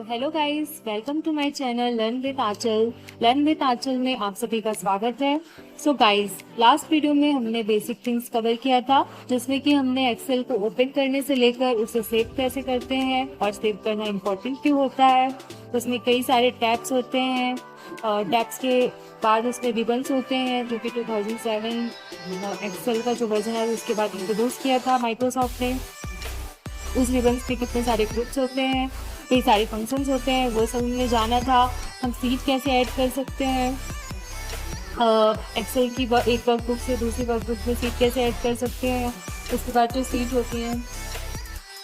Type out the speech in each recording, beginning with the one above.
Hello guys, welcome to my channel learn with Aanchal. Learn with Aanchal में आप सभी का स्वागत है। सो गाइस, लास्ट वीडियो में हमने बेसिक थिंग्स कवर किया था, जिसमें कि हमने एक्सेल को ओपन करने से लेकर उसे सेव कैसे करते हैं और सेव करना इम्पोर्टेंट क्यों होता है। उसमें कई सारे टैब्स होते हैं और टैब्स के बाद उसमें रिबन्स होते हैं, जो कि 2007 एक्सेल का जो वर्जन है उसके बाद इंट्रोड्यूस किया था माइक्रोसॉफ्ट ने। उस रिबन्स पे कितने सारे ग्रुप्स होते हैं, कई सारे फंक्शंस होते हैं, वो सब हमने जाना था। हम सीट कैसे ऐड कर सकते हैं, एक्सेल की एक वर्कबुक से दूसरी वर्कबुक में सीट कैसे ऐड कर सकते हैं। उसके बाद जो सीट होती हैं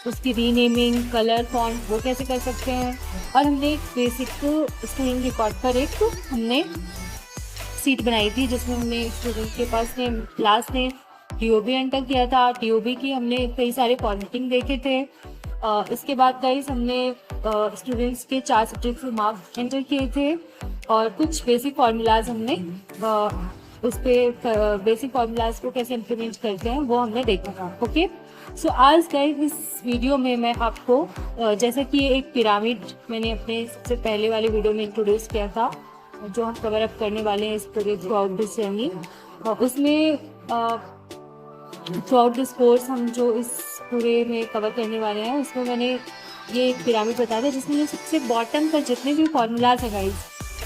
उसकी रीनेमिंग, कलर, फॉन्ट वो कैसे कर सकते हैं। और हमने एक बेसिक स्क्रीन रिकॉर्ड पर एक हमने सीट बनाई थी, जिसमें हमने स्टूडेंट के पास नेम, लास्ट नेम, टीओबी एंटर किया था। टीओबी की हमने कई सारे फॉर्मेटिंग देखे थे। इसके बाद गाइस हमने स्टूडेंट्स के 4 सब्जेक्ट के मार्क्स एंटर किए थे और कुछ बेसिक फार्मूलाज हमने उस पर बेसिक फार्मूलाज को कैसे इम्प्लीमेंट करते हैं वो हमने देखा था। ओके, सो आज गाइस इस वीडियो में मैं आपको जैसे कि एक पिरामिड मैंने अपने सबसे पहले वाले वीडियो में इंट्रोड्यूस किया था, जो हम कवर अप करने वाले हैं इस पूरे थ्रू आउट दिस जर्नी। उसमें थ्रू आउट दिस कोर्स हम जो इस पूरे में कवर करने वाले हैं, उसमें मैंने ये एक पिरामिड बताया था, जिसमें सबसे बॉटम पर जितने भी फॉर्मूलाज हैं गाइस,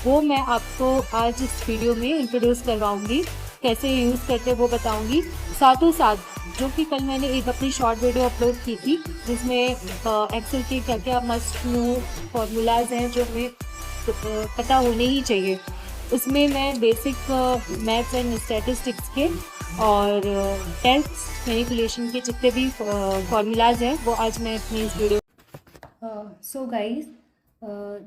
वो मैं आपको आज इस वीडियो में इंट्रोड्यूस करवाऊंगी, कैसे यूज़ करते हैं वो बताऊंगी। साथों साथ जो कि कल मैंने एक अपनी शॉर्ट वीडियो अपलोड की थी, जिसमें एक्सेल के क्या क्या मस्ट नो फॉर्मूलाज हैं जो हमें पता होने ही चाहिए। उसमें मैं बेसिक मैथ्स एंड स्टैटिस्टिक्स के और टेक्स्ट मैनिपुलेशन के जितने भी फॉर्मूलाज हैं वो आज मैं अपनी इस वीडियो। सो गाइस,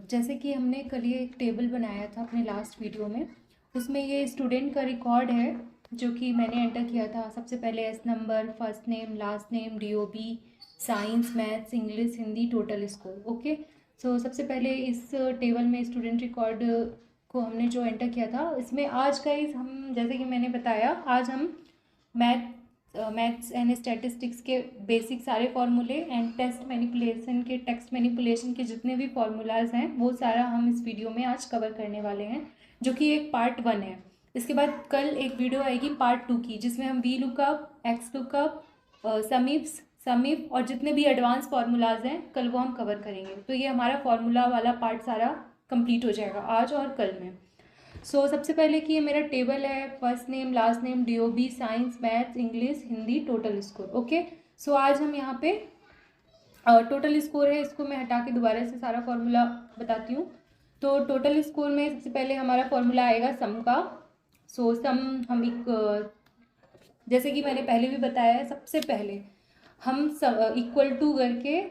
जैसे कि हमने कल ये एक टेबल बनाया था अपने लास्ट वीडियो में, उसमें ये स्टूडेंट का रिकॉर्ड है जो कि मैंने एंटर किया था। सबसे पहले S number, first name, last name, DOB, science, maths, English, Hindi, total score. Okay, so सबसे पहले इस टेबल में स्टूडेंट रिकॉर्ड को हमने जो एंटर किया था, इसमें आज गाइस हम, जैसे कि मैंने बताया, आज हम मैथ्स एंड स्टैटिस्टिक्स के बेसिक सारे फार्मूले एंड टेक्स्ट मैनिपुलेशन के जितने भी फार्मूलाज हैं वो सारा हम इस वीडियो में आज कवर करने वाले हैं, जो कि एक पार्ट 1 है। इसके बाद कल एक वीडियो आएगी पार्ट 2 की, जिसमें हम वी लुकअप, एक्स लुकअप, समीप और जितने भी एडवांस फार्मूलाज हैं कल वो हम कवर करेंगे। तो ये हमारा फार्मूला वाला पार्ट सारा कंप्लीट हो जाएगा आज और कल में। सो सबसे पहले कि ये मेरा टेबल है, first name, last name, DOB, science, maths, English, Hindi, total score. Okay, so आज हम यहाँ पे टोटल स्कोर है, इसको मैं हटा के दोबारा से सारा फॉर्मूला बताती हूँ। तो टोटल स्कोर में सबसे पहले हमारा फॉर्मूला आएगा सम का। सो सम हम एक, जैसे कि मैंने पहले भी बताया है, सबसे पहले हम इक्वल टू करके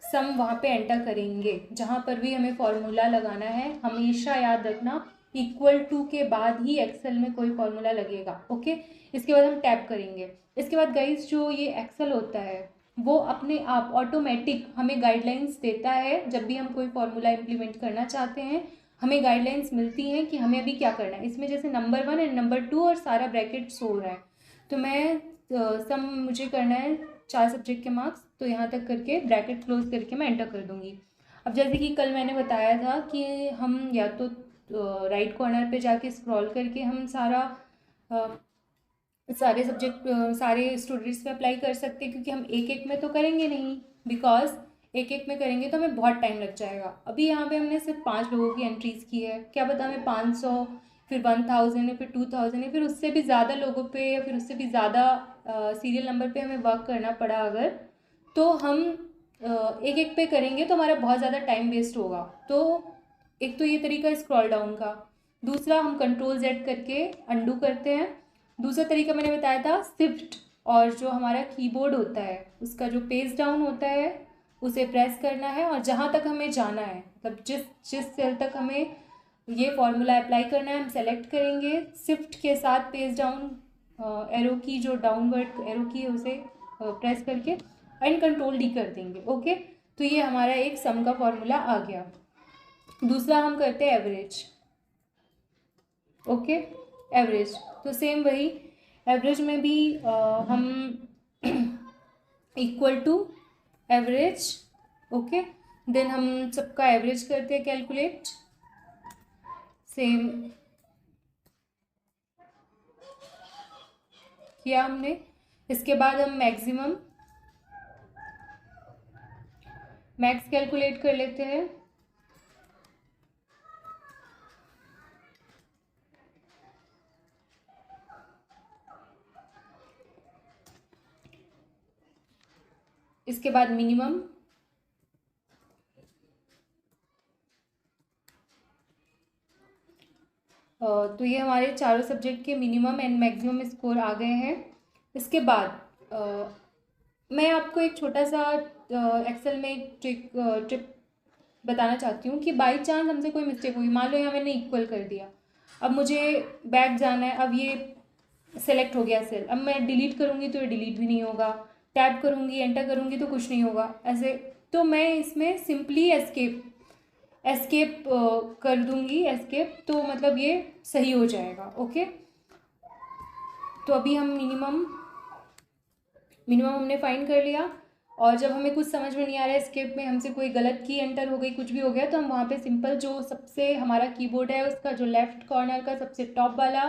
सम वहाँ पे एंटर करेंगे। जहाँ पर भी हमें फॉर्मूला लगाना है हमेशा याद रखना इक्वल टू के बाद ही एक्सेल में कोई फॉर्मूला लगेगा। ओके, इसके बाद हम टैप करेंगे। इसके बाद गाइस, जो ये एक्सेल होता है वो अपने आप ऑटोमेटिक हमें गाइडलाइंस देता है। जब भी हम कोई फॉर्मूला इम्प्लीमेंट करना चाहते हैं हमें गाइडलाइंस मिलती हैं कि हमें अभी क्या करना है। इसमें जैसे नंबर 1 एंड नंबर 2 और सारा ब्रैकेट शो हो रहा है, तो मैं सम मुझे करना है 4 सब्जेक्ट के मार्क्स, तो यहाँ तक करके ब्रैकेट क्लोज करके मैं एंटर कर दूँगी। अब जैसे कि कल मैंने बताया था कि हम या तो राइट कॉर्नर पे जाके स्क्रॉल करके हम सारे सब्जेक्ट सारे स्टूडेंट्स पे अप्लाई कर सकते हैं, क्योंकि हम एक एक में तो करेंगे नहीं, बिकॉज एक एक में करेंगे तो हमें बहुत टाइम लग जाएगा। अभी यहाँ पे हमने सिर्फ 5 लोगों की एंट्रीज़ की है, क्या पता हमें 500, फिर 1000 या फिर 2000 या फिर उससे भी ज़्यादा लोगों पे या फिर उससे भी ज़्यादा सीरियल नंबर पे हमें वर्क करना पड़ा अगर, तो हम एक एक पे करेंगे तो हमारा बहुत ज़्यादा टाइम वेस्ट होगा। तो एक तो ये तरीका स्क्रॉल डाउन का। दूसरा, हम कंट्रोल Z करके अंडू करते हैं। दूसरा तरीका मैंने बताया था शिफ्ट, और जो हमारा कीबोर्ड होता है उसका जो पेज डाउन होता है उसे प्रेस करना है, और जहाँ तक हमें जाना है, मतलब जिस सेल तक हमें ये फॉर्मूला अप्लाई करना है हम सेलेक्ट करेंगे। शिफ्ट के साथ पेज डाउन एरो की, जो डाउनवर्ड एरो की है उसे प्रेस करके एंड कंट्रोल D कर देंगे। ओके, तो ये हमारा एक सम का फॉर्मूला आ गया। दूसरा हम करते हैं एवरेज। ओके, एवरेज, तो सेम वही, एवरेज में भी हम equal to average. Okay, then हम सबका एवरेज करते हैं कैलकुलेट, सेम किया हमने। इसके बाद हम मैक्स कैलकुलेट कर लेते हैं। इसके बाद मिनिमम, तो ये हमारे चारों सब्जेक्ट के मिनिमम एंड मैक्सिमम स्कोर आ गए हैं। इसके बाद मैं आपको एक छोटा सा एक्सेल में एक ट्रिप बताना चाहती हूँ कि बाई चांस हमसे कोई मिस्टेक हुई, मान लो यहाँ मैंने इक्वल कर दिया, अब मुझे बैक जाना है, अब ये सेलेक्ट हो गया सेल, अब मैं डिलीट करूँगी तो ये डिलीट भी नहीं होगा, टैप करूँगी एंटर करूँगी तो कुछ नहीं होगा ऐसे। तो मैं इसमें सिंपली एस्केप कर दूँगी, एस्केप, तो मतलब ये सही हो जाएगा। ओके, तो अभी हम मिनिमम हमने फाइंड कर लिया, और जब हमें कुछ समझ में नहीं आ रहा है एस्केप में, हमसे कोई गलत की एंटर हो गई, कुछ भी हो गया, तो हम वहाँ पे सिंपल जो सबसे हमारा कीबोर्ड है उसका जो लेफ्ट कॉर्नर का सबसे टॉप वाला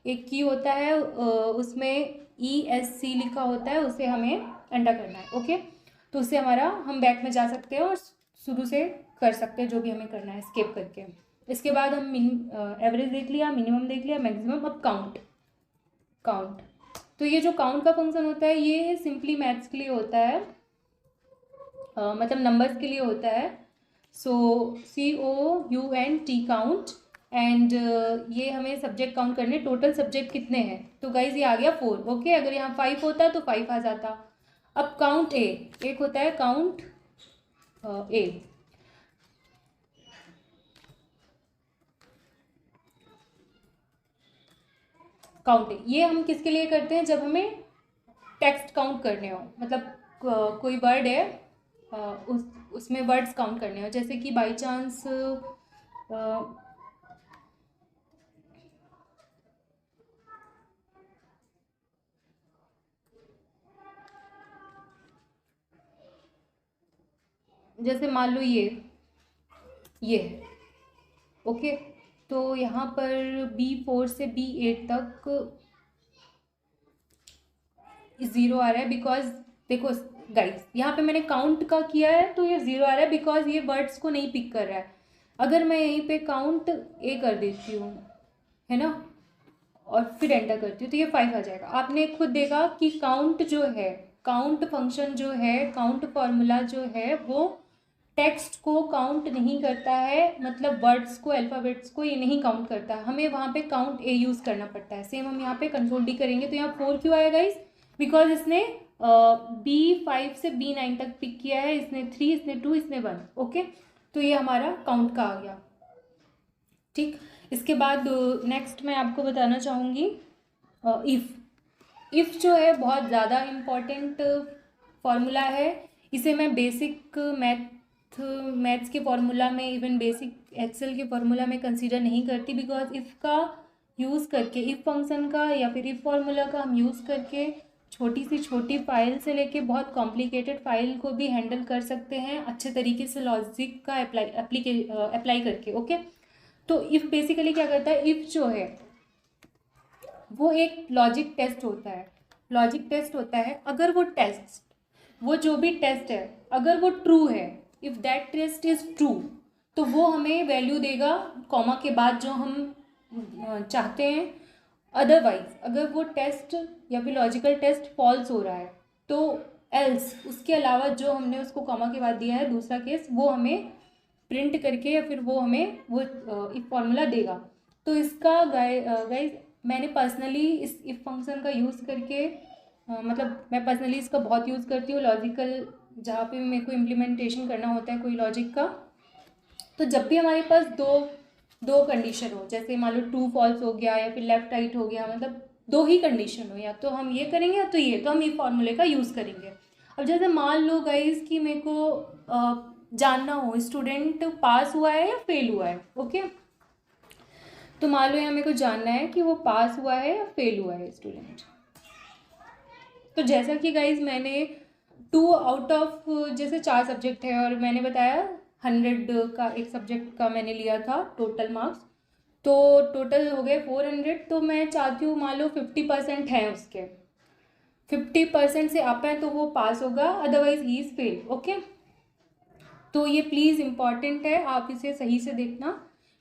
एक की होता है, उसमें ESC लिखा होता है, उसे हमें एंटर करना है। ओके, तो उससे हमारा हम बैक में जा सकते हैं और शुरू से कर सकते हैं जो भी हमें करना है एस्केप करके। इसके बाद हम एवरेज देख लिया, मिनिमम देख लिया, मैक्सिमम, अब काउंट। तो ये जो काउंट का फंक्शन होता है ये सिंपली मैथ्स के लिए होता है, मतलब नंबर्स के लिए होता है। सो COUNT काउंट, एंड ये हमें सब्जेक्ट काउंट करने, टोटल सब्जेक्ट कितने हैं, तो गाइज ये आ गया 4। ओके, अगर यहाँ 5 होता तो 5 आ जाता। अब काउंट ए, एक होता है काउंट ए, काउंट ए, ये हम किसके लिए करते हैं, जब हमें टेक्स्ट काउंट करने हो, मतलब कोई वर्ड है, उसमें वर्ड्स काउंट करने हो, जैसे कि बाई चांस जैसे मान लो ये है। ओके, तो यहाँ पर B4 से B8 तक 0 आ रहा है, बिकॉज देखो गाइस यहाँ पे मैंने काउंट का किया है तो ये 0 आ रहा है, बिकॉज ये वर्ड्स को नहीं पिक कर रहा है। अगर मैं यहीं पे काउंट ए कर देती हूँ, है ना, और फिर एंटर करती हूँ, तो ये 5 आ जाएगा। आपने खुद देखा कि काउंट जो है, काउंट फंक्शन जो है, काउंट फॉर्मूला जो है, वो टेक्स्ट को काउंट नहीं करता है, मतलब वर्ड्स को, अल्फ़ाबेट्स को ये नहीं काउंट करता, हमें वहाँ पे काउंट ए यूज़ करना पड़ता है। सेम हम यहाँ पे कंट्रोल डी करेंगे तो यहाँ 4 क्यों आएगा इस, बिकॉज इसने B5 से B9 तक पिक किया है, इसने 3, इसने 2, इसने 1। ओके, तो ये हमारा काउंट का आ गया। ठीक, इसके बाद नेक्स्ट मैं आपको बताना चाहूँगी इफ़ जो है बहुत ज़्यादा इम्पॉर्टेंट फॉर्मूला है। इसे मैं बेसिक मैथ्स के फॉर्मूला में, इवन बेसिक एक्सेल के फॉर्मूला में कंसीडर नहीं करती, बिकॉज इफ़ का यूज़ करके, इफ़ फंक्शन का या फिर इफ़ फॉर्मूला का हम यूज़ करके छोटी से छोटी फाइल से लेके बहुत कॉम्प्लिकेटेड फाइल को भी हैंडल कर सकते हैं अच्छे तरीके से, लॉजिक का अप्लाई करके। ओके, तो इफ़ बेसिकली क्या करता है, इफ़ जो है वो एक लॉजिक टेस्ट होता है। लॉजिक टेस्ट होता है, अगर वो जो भी टेस्ट है अगर वो ट्रू है, if that test is true, तो वो हमें वैल्यू देगा कॉमा के बाद जो हम चाहते हैं। अदरवाइज अगर वो टेस्ट या फिर लॉजिकल टेस्ट फॉल्स हो रहा है, तो एल्स, उसके अलावा जो हमने उसको कॉमा के बाद दिया है दूसरा केस, वो हमें प्रिंट करके या फिर वो हमें वो इफ फॉर्मूला देगा। तो इसका गाइज मैंने पर्सनली इस इफ फंक्शन का यूज़ करके, मतलब मैं पर्सनली इसका बहुत यूज़ करती हूँ लॉजिकल, जहाँ पे मेरे को इम्प्लीमेंटेशन करना होता है कोई लॉजिक का। तो जब भी हमारे पास दो कंडीशन हो, जैसे मान लो ट्रू फॉल्स हो गया या फिर लेफ्ट राइट हो गया, मतलब दो ही कंडीशन हो, या तो हम ये करेंगे या तो ये, तो हम ये फॉर्मूले का यूज़ करेंगे। अब जैसे मान लो गाइज कि मेरे को जानना हो स्टूडेंट पास हुआ है या फेल हुआ है। ओके, तो मान लो यहाँ मेरे को जानना है कि वो पास हुआ है या फेल हुआ है स्टूडेंट। तो जैसा कि गाइज मैंने 2 आउट ऑफ जैसे 4 सब्जेक्ट है और मैंने बताया 100 का एक सब्जेक्ट का मैंने लिया था टोटल मार्क्स, तो टोटल हो गए 400। तो मैं चाहती हूँ मान लो 50% हैं उसके, 50% से अप है तो वो पास होगा, otherwise he is fail. Okay, तो ये प्लीज़ इम्पॉर्टेंट है, आप इसे सही से देखना,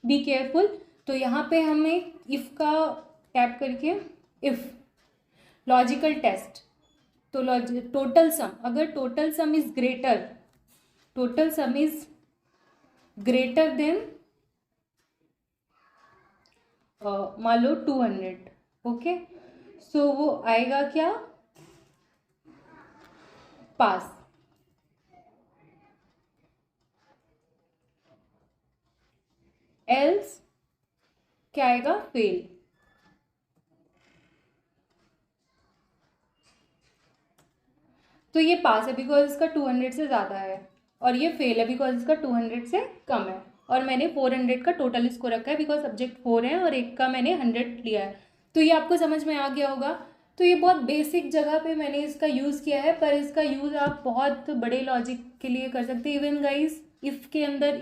बी केयरफुल। तो यहाँ पे हमें इफ़ का टैप करके, इफ़ लॉजिकल टेस्ट, तो टोटल सम, अगर total sum is greater, total sum is greater than मान लो 200, ओके, सो वो आएगा क्या, पास। एल्स क्या आएगा, फेल। तो ये पास है बिकॉज इसका 200 से ज़्यादा है, और ये फेल है बिकॉज इसका 200 से कम है, और मैंने 400 का टोटल इसको रखा है बिकॉज सब्जेक्ट 4 है और एक का मैंने 100 लिया है। तो ये आपको समझ में आ गया होगा। तो ये बहुत बेसिक जगह पे मैंने इसका यूज़ किया है, पर इसका यूज़ आप बहुत बड़े लॉजिक के लिए कर सकते हैं। इवन गाइस इफ़ के अंदर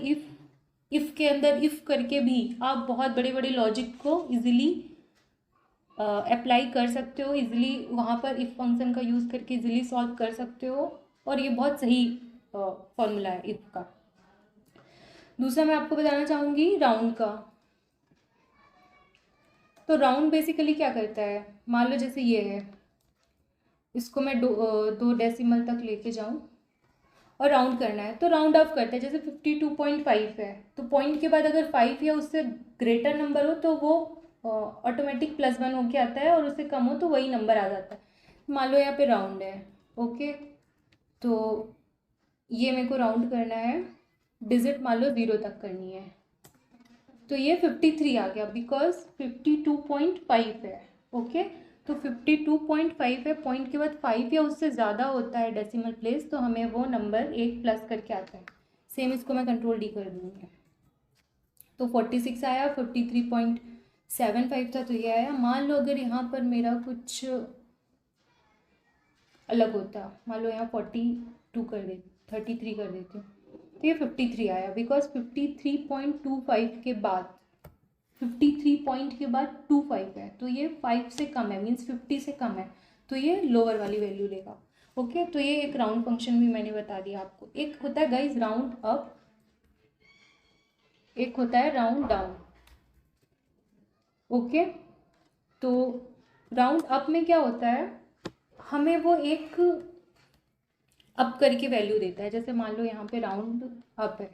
इफ़ के अंदर इफ़ करके भी आप बहुत बड़े बड़े लॉजिक को इजीली अप्लाई कर सकते हो, इजीली वहाँ पर इफ़ फंक्शन का यूज़ करके इजीली सॉल्व कर सकते हो, और ये बहुत सही फॉर्मूला है इफ़ का। दूसरा मैं आपको बताना चाहूँगी राउंड का। तो राउंड बेसिकली क्या करता है, मान लो जैसे ये है, इसको मैं दो डेसिमल तक लेके जाऊँ और राउंड करना है, तो राउंड ऑफ करता है। जैसे 52.5 है, तो पॉइंट के बाद अगर 5 या उससे ग्रेटर नंबर हो तो वो ऑटोमेटिक +1 होके आता है, और उससे कम हो तो वही नंबर आ जाता है। मान लो यहाँ पे राउंड है, ओके, तो ये मेरे को राउंड करना है, डिजिट मान लो 0 तक करनी है, तो ये 53 आ गया बिकॉज 52.5 है। ओके, तो 52.5 है, पॉइंट के बाद 5 या उससे ज़्यादा होता है डेसिमल प्लेस, तो हमें वो नंबर एक प्लस करके आता है। सेम इसको मैं कंट्रोल डी कर दूँगी, तो 46 आया, 43.75 था तो ये आया। मान लो अगर यहाँ पर मेरा कुछ अलग होता, मान लो यहाँ 42 कर दे, 33 कर देती हूँ, तो ये 53 आया बिकॉज 53.25 के बाद 53 पॉइंट के बाद 25 है, तो ये 5 से कम है, मीन्स 50 से कम है, तो ये लोअर वाली वैल्यू लेगा। ओके, तो ये एक राउंड फंक्शन भी मैंने बता दिया आपको। एक होता है गाइज राउंड अप, एक होता है राउंड डाउन। ओके, तो राउंड अप में क्या होता है, हमें वो एक अप करके वैल्यू देता है। जैसे मान लो यहाँ पे राउंड अप है,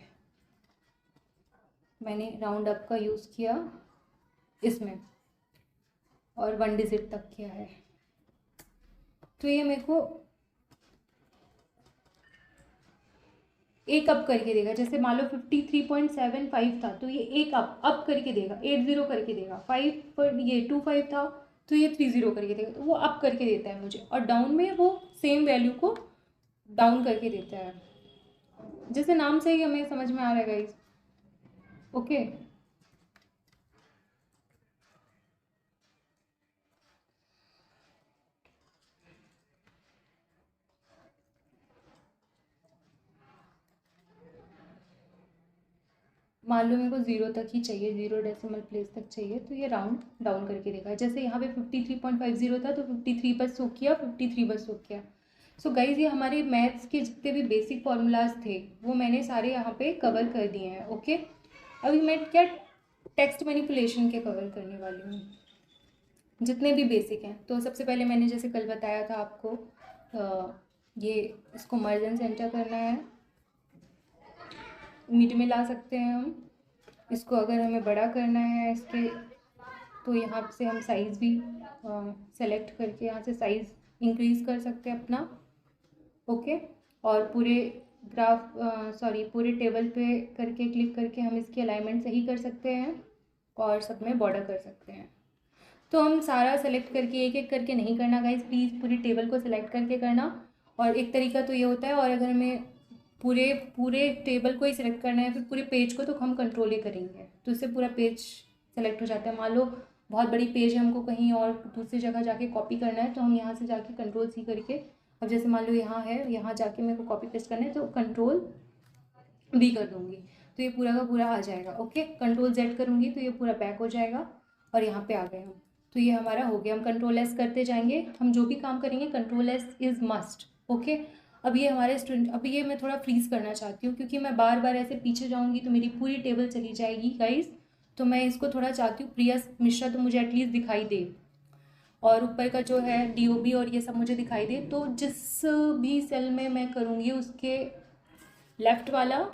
मैंने राउंड अप का यूज़ किया इसमें और 1 डिजिट तक किया है, तो ये मेरे को एक अप करके देगा। जैसे मान लो 53.75 था, तो ये एक अप करके देगा, 80 करके देगा। 5 पर ये 25 था, तो ये 30 करके देगा, तो वो अप करके देता है मुझे। और डाउन में वो सेम वैल्यू को डाउन करके देता है। जैसे नाम से ही हमें समझ में आ रहा है गाइस। ओके, मान लो मेरे को 0 तक ही चाहिए, 0 डेसिमल प्लेस तक चाहिए, तो ये राउंड डाउन करके देगा। जैसे यहाँ पे 53.50 था, तो 53 पर सो किया, 53 पर सो किया। सो गाइज ये हमारे मैथ्स के जितने भी बेसिक फॉर्मूलाज थे वो मैंने सारे यहाँ पे कवर कर दिए हैं। ओके, अभी मैं क्या टेक्स्ट मैनिपुलेशन के कवर करने वाली हूँ, जितने भी बेसिक हैं। तो सबसे पहले मैंने जैसे कल बताया था आपको, ये इसको मर्ज एंड सेंटर करना है, मिड में ला सकते हैं हम इसको। अगर हमें बड़ा करना है इसके, तो यहाँ से हम साइज़ भी सेलेक्ट करके यहाँ से साइज़ इंक्रीज़ कर सकते हैं अपना। ओके, और पूरे ग्राफ पूरे टेबल पे करके क्लिक करके हम इसकी अलाइनमेंट सही कर सकते हैं और सब में बॉर्डर कर सकते हैं। तो हम सारा सेलेक्ट करके एक एक करके नहीं करना गाइज, प्लीज़ पूरी टेबल को सेलेक्ट करके करना। और एक तरीका तो ये होता है, और अगर हमें पूरे पूरे टेबल को ही सिलेक्ट करना है, फिर पूरे पेज को, तो हम कंट्रोल ही करेंगे, तो इससे पूरा पेज सेलेक्ट हो जाता है। मान लो बहुत बड़ी पेज है, हमको कहीं और दूसरी जगह जाके कॉपी करना है, तो हम यहाँ से जाके कंट्रोल सी करके, अब जैसे मान लो यहाँ है, यहाँ जाके मेरे को कॉपी पेस्ट करना है, तो कंट्रोल भी कर दूँगी तो ये पूरा का पूरा आ जाएगा। ओके, कंट्रोल Z करूँगी तो ये पूरा बैक हो जाएगा और यहाँ पे आ गए हम। तो ये हमारा हो गया। हम कंट्रोल S करते जाएंगे, हम जो भी काम करेंगे control S is must. Okay, अब ये हमारे स्टूडेंट, अब ये मैं थोड़ा फ्रीज़ करना चाहती हूँ क्योंकि मैं बार बार ऐसे पीछे जाऊँगी तो मेरी पूरी टेबल चली जाएगी गाइस। तो मैं इसको थोड़ा चाहती हूँ प्रिया मिश्रा तो मुझे एटलीस्ट दिखाई दे, और ऊपर का जो है DOB और ये सब मुझे दिखाई दे। तो जिस भी सेल में मैं करूँगी उसके लेफ़्ट वाला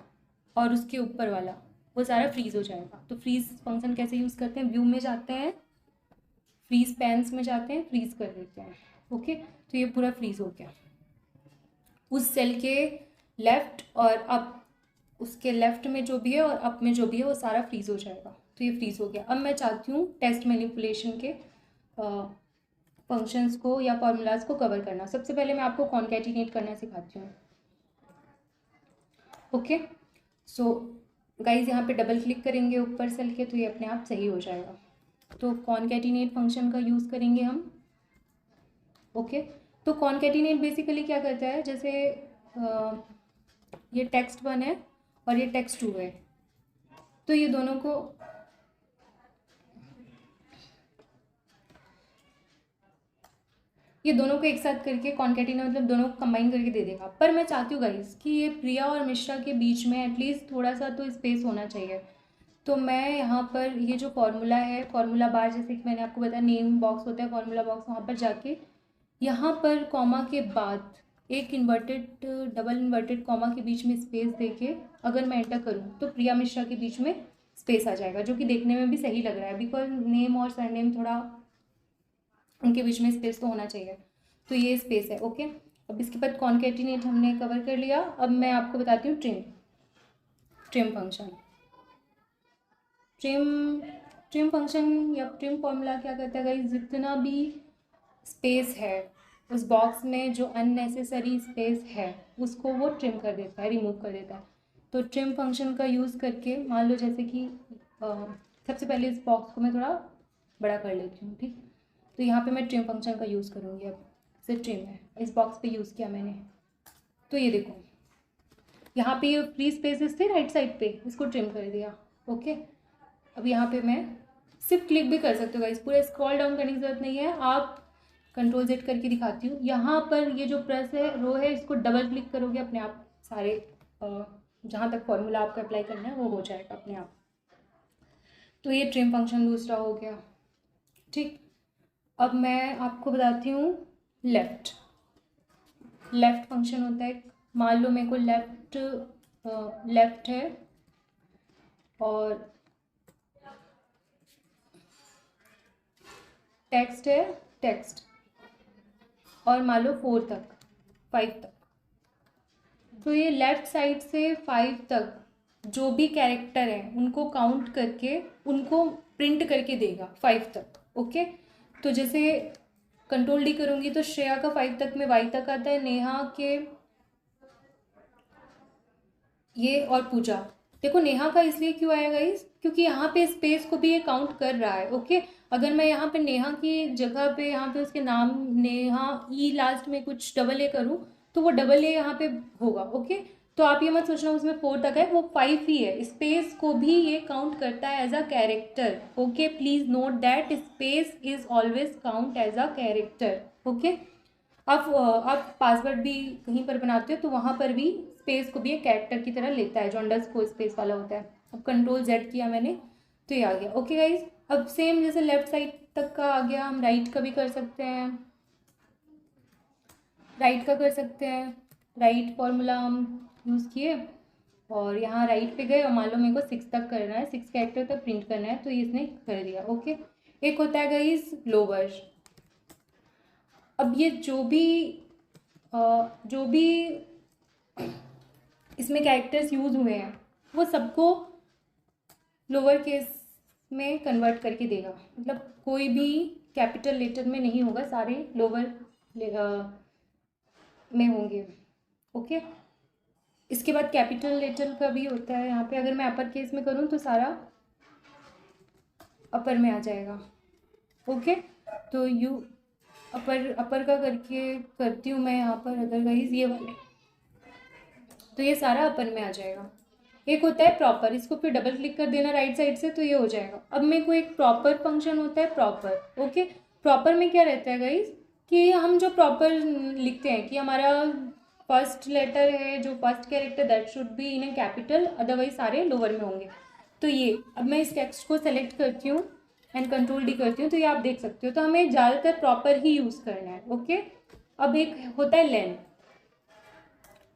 और उसके ऊपर वाला वो सारा फ्रीज़ हो जाएगा। तो फ्रीज़ फंक्शन कैसे यूज़ करते हैं, व्यू में जाते हैं, फ्रीज़ पैन्स में जाते हैं, फ्रीज़ कर देते हैं। ओके, तो ये पूरा फ्रीज़ हो गया। उस सेल के लेफ़्ट और अप, उसके लेफ़्ट में जो भी है और अप में जो भी है वो सारा फ्रीज़ हो जाएगा। तो ये फ्रीज़ हो गया। अब मैं चाहती हूँ टेस्ट मैनिपुलेशन के फंक्शंस को या फॉर्मूलाज को कवर करना। सबसे पहले मैं आपको कॉन्कैटिनेट करना सिखाती हूँ। ओके, सो गाइज यहाँ पे डबल क्लिक करेंगे ऊपर सेल के तो ये अपने आप सही हो जाएगा। तो कॉन्कैटिनेट फंक्शन का यूज़ करेंगे हम। ओके, तो कॉन्कैटिनेट बेसिकली क्या करता है, जैसे ये टेक्स्ट 1 है और ये टेक्स्ट 2 है, तो ये दोनों को एक साथ करके कॉन्कैटिनेट मतलब दोनों को कंबाइन करके दे देगा। पर मैं चाहती हूँ गाइस कि ये प्रिया और मिश्रा के बीच में एटलीस्ट थोड़ा सा तो स्पेस होना चाहिए। तो मैं यहाँ पर ये जो फॉर्मूला है, फॉर्मूला बार, जैसे कि मैंने आपको बताया नेम बॉक्स होता है, फॉर्मूला बॉक्स, वहाँ पर जाके यहाँ पर कॉमा के बाद एक इन्वर्टेड डबल इन्वर्टेड कॉमा के बीच में स्पेस देके अगर मैं एंटर करूँ तो प्रिया मिश्रा के बीच में स्पेस आ जाएगा, जो कि देखने में भी सही लग रहा है बिकॉज नेम और सरनेम थोड़ा उनके बीच में स्पेस तो होना चाहिए। तो ये स्पेस है। ओके, अब इसके बाद कॉन्कैटिनेट हमने कवर कर लिया। अब मैं आपको बताती हूँ ट्रिम फंक्शन। ट्रिम फंक्शन या ट्रिम फॉर्मूला क्या करता है गाइस, जितना भी स्पेस है उस बॉक्स में, जो अननेसेसरी स्पेस है उसको वो ट्रिम कर देता है, रिमूव कर देता है। तो ट्रिम फंक्शन का यूज़ करके मान लो जैसे कि सबसे पहले इस बॉक्स को मैं थोड़ा बड़ा कर लेती हूँ, ठीक। तो यहाँ पे मैं ट्रिम फंक्शन का यूज़ करूँगी। अब से ट्रिम है, इस बॉक्स पे यूज़ किया मैंने, तो ये देखो यहाँ पे ये फ्री स्पेसेस थे राइट साइड पे, इसको ट्रिम कर दिया। ओके, अब यहाँ पे मैं सिर्फ क्लिक भी कर सकते हो गाइस, पूरा स्क्रॉल डाउन करने की ज़रूरत नहीं है। आप कंट्रोल Z करके दिखाती हूँ, यहाँ पर ये जो प्रेस है रो है, इसको डबल क्लिक करोगे अपने आप सारे जहाँ तक फॉर्मूला आपको अप्लाई करना है वो हो जाएगा अपने आप। तो ये ट्रिम फंक्शन दूसरा हो गया, ठीक। अब मैं आपको बताती हूँ लेफ़्ट फंक्शन होता है। मान लो मेरे को लेफ़्ट है और टेक्स्ट और मान लो 4 तक 5 तक, तो ये लेफ़्ट साइड से 5 तक जो भी कैरेक्टर हैं उनको काउंट करके उनको प्रिंट करके देगा 5 तक। ओके, तो जैसे कंट्रोल D करूँगी तो श्रेया का 5 तक में Y तक आता है, नेहा के ये, और पूजा। देखो नेहा का इसलिए क्यों आया गाइस, क्योंकि यहाँ पे स्पेस को भी ये काउंट कर रहा है। ओके, अगर मैं यहाँ पे नेहा की जगह पे यहाँ पे उसके नाम नेहा ई लास्ट में कुछ डबल ए करूँ तो वो डबल ए यहाँ पे होगा। ओके, तो आप ये मत सोचना उसमें 4 तक है, वो 5 ही है। स्पेस को भी ये काउंट करता है as a character. Okay, please note that space is always count as a character. Okay, आप पासवर्ड भी कहीं पर बनाते हो तो वहाँ पर भी स्पेस को भी एक कैरेक्टर की तरह लेता है, जो अंडरस्कोर स्पेस वाला होता है। अब कंट्रोल Z किया मैंने तो ये आ गया। ओके गाइज, अब सेम जैसे लेफ्ट साइड तक का आ गया, हम राइट का भी कर सकते हैं, राइट फॉर्मूला हम यूज़ किए और यहाँ राइट पे गए और मान लो मेरे को 6 तक करना है, 6 कैरेक्टर तक प्रिंट करना है, तो ये इसने कर दिया। ओके, एक होता है गाइज लोअर। अब ये जो भी इसमें कैरेक्टर्स यूज़ हुए हैं वो सबको लोअर केस में कन्वर्ट करके देगा, मतलब कोई भी कैपिटल लेटर में नहीं होगा, सारे लोअर में होंगे। ओके, इसके बाद कैपिटल लेटर का भी होता है यहाँ पे, अगर मैं अपर केस में करूँ तो सारा अपर में आ जाएगा। ओके, तो अपर का करके करती हूँ मैं यहाँ पर, अगर गाइस ये वाले, तो ये सारा अपर में आ जाएगा। एक होता है प्रॉपर, इसको फिर डबल क्लिक कर देना राइट साइड से तो ये हो जाएगा। अब मेरे को एक प्रॉपर फंक्शन होता है प्रॉपर। ओके, प्रॉपर में क्या रहता है गाइस कि हम जो प्रॉपर लिखते हैं कि हमारा फर्स्ट लेटर है, जो first character that should be in A capital, otherwise सारे लोअर में होंगे। तो ये अब मैं इस टेक्स्ट को सेलेक्ट करती हूँ एंड कंट्रोल डी करती हूँ, तो ये आप देख सकते हो। तो हमें ज़्यादातर प्रॉपर ही यूज़ करना है। ओके, अब एक होता है लेंथ,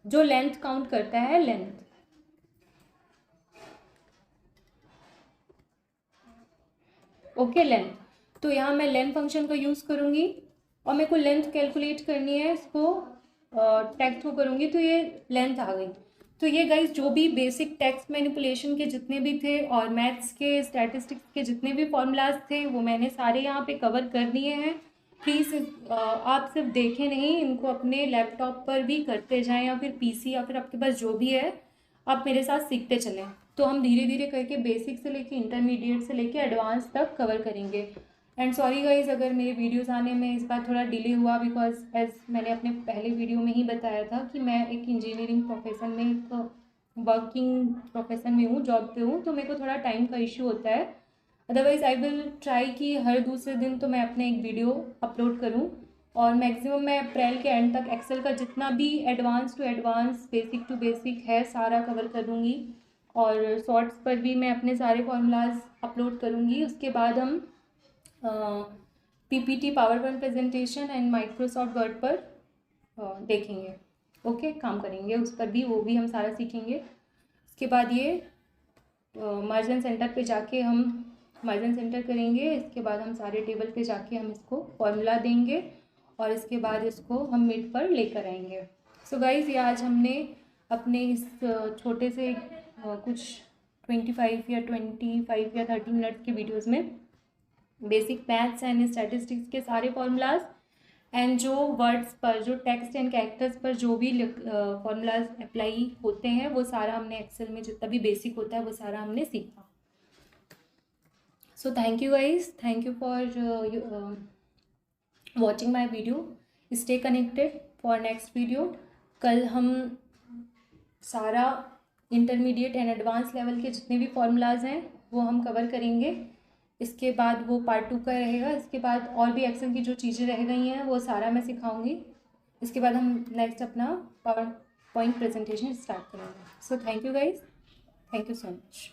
जो लेंथ काउंट करता है लेंथ। ओके, लेंथ, तो यहाँ मैं लेंथ फंक्शन का यूज़ करूँगी और मेरे को लेंथ कैलकुलेट करनी है, इसको टेक्स्ट को करूँगी तो ये लेंथ आ गई। तो ये गाइस जो भी बेसिक टेक्स्ट मैनिपुलेशन के जितने भी थे और मैथ्स के स्टैटिस्टिक्स के जितने भी फॉर्मूलाज थे वो मैंने सारे यहाँ पे कवर कर दिए हैं। प्लीज़ आप सिर्फ देखें नहीं, इनको अपने लैपटॉप पर भी करते जाएं या फिर पीसी या फिर आपके पास जो भी है आप मेरे साथ सीखते चलें। तो हम धीरे धीरे करके बेसिक से लेके इंटरमीडिएट से लेके एडवांस तक कवर करेंगे। एंड सॉरी गाइज अगर मेरे वीडियोस आने में इस बार थोड़ा डिले हुआ, बिकॉज एज मैंने अपने पहले वीडियो में ही बताया था कि मैं एक इंजीनियरिंग प्रोफेशन में, एक वर्किंग प्रोफेशन में हूँ, जॉब पे हूँ, तो मेरे को थोड़ा टाइम का इश्यू होता है। अदरवाइज़ आई विल ट्राई कि हर दूसरे दिन तो मैं अपने एक वीडियो अपलोड करूँ और मैक्सिमम मैं अप्रैल के एंड तक एक्सेल का जितना भी advance to advance, basic to basic है सारा कवर करूँगी और शॉर्ट्स पर भी मैं अपने सारे फॉर्मूलाज अपलोड करूँगी। उसके बाद हम PPT, power point presentation and Microsoft word पर देखेंगे। ओके, काम करेंगे उस पर भी, वो भी हम सारा सीखेंगे। इसके बाद ये मार्जिन सेंटर पे जाके हम मार्जिन सेंटर करेंगे। इसके बाद हम सारे टेबल पे जाके हम इसको फॉर्मूला देंगे और इसके बाद इसको हम मिड पर लेकर आएंगे। सो गाइज ये आज हमने अपने इस छोटे से कुछ 25 या 30 मिनट्स के वीडियोज़ में बेसिक मैथ्स एंड स्टैटिस्टिक्स के सारे फॉर्मूलाज एंड जो वर्ड्स पर, जो टेक्स्ट एंड कैरेक्टर्स पर जो भी फॉर्मूलाज अप्लाई होते हैं वो सारा हमने एक्सेल में जितना भी बेसिक होता है वो सारा हमने सीखा। So thank you guys, thank you for watching my video. Stay connected for next video. कल हम सारा इंटरमीडिएट एंड एडवांस लेवल के जितने भी फॉर्मूलाज हैं वो हम कवर करेंगे। इसके बाद वो पार्ट 2 का रहेगा। इसके बाद और भी एक्सेल की जो चीज़ें रह गई हैं वो सारा मैं सिखाऊंगी। इसके बाद हम नेक्स्ट अपना पावर पॉइंट प्रेजेंटेशन स्टार्ट करेंगे। So thank you guys, thank you so much.